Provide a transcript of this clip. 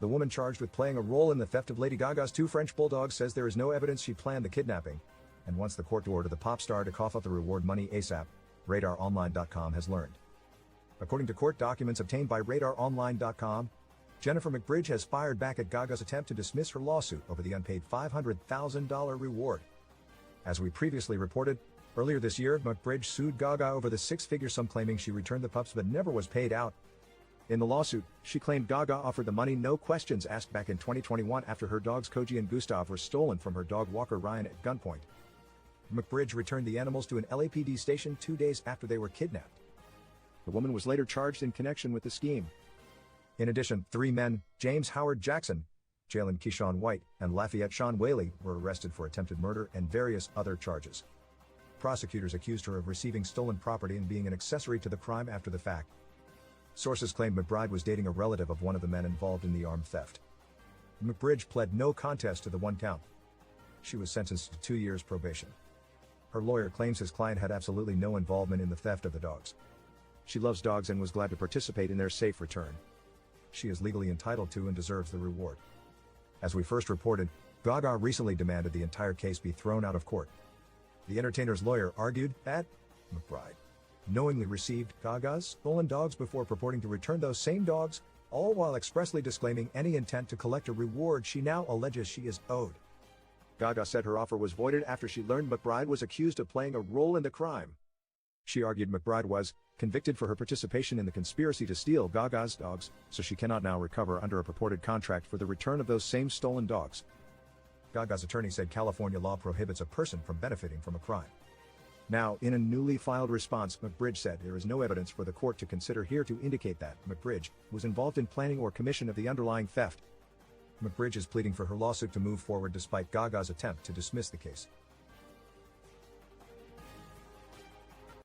The woman charged with playing a role in the theft of Lady Gaga's two French bulldogs says there is no evidence she planned the kidnapping, and wants the court to order the pop star to cough up the reward money ASAP, RadarOnline.com has learned. According to court documents obtained by RadarOnline.com, Jennifer McBridge has fired back at Gaga's attempt to dismiss her lawsuit over the unpaid $500,000 reward. As we previously reported, earlier this year, McBridge sued Gaga over the six-figure sum, claiming she returned the pups but never was paid out. In the lawsuit, she claimed Gaga offered the money no questions asked back in 2021 after her dogs Koji and Gustav were stolen from her dog walker Ryan at gunpoint. McBridge returned the animals to an LAPD station 2 days after they were kidnapped. The woman was later charged in connection with the scheme. In addition, 3 men, James Howard Jackson, Jalen Keyshawn White, and Lafayette Sean Whaley, were arrested for attempted murder and various other charges. Prosecutors accused her of receiving stolen property and being an accessory to the crime after the fact. Sources claimed McBride was dating a relative of one of the men involved in the armed theft. McBridge pled no contest to the one count. She was sentenced to 2 years probation. Her lawyer claims his client had absolutely no involvement in the theft of the dogs. She loves dogs and was glad to participate in their safe return. She is legally entitled to and deserves the reward. As we first reported, Gaga recently demanded the entire case be thrown out of court. The entertainer's lawyer argued that McBride knowingly received Gaga's stolen dogs before purporting to return those same dogs, all while expressly disclaiming any intent to collect a reward she now alleges she is owed. Gaga said her offer was voided after she learned McBride was accused of playing a role in the crime. She argued McBride was convicted for her participation in the conspiracy to steal Gaga's dogs, so she cannot now recover under a purported contract for the return of those same stolen dogs. Gaga's attorney said California law prohibits a person from benefiting from a crime. Now, in a newly filed response, McBridge said there is no evidence for the court to consider here to indicate that McBridge was involved in planning or commission of the underlying theft. McBridge is pleading for her lawsuit to move forward despite Gaga's attempt to dismiss the case.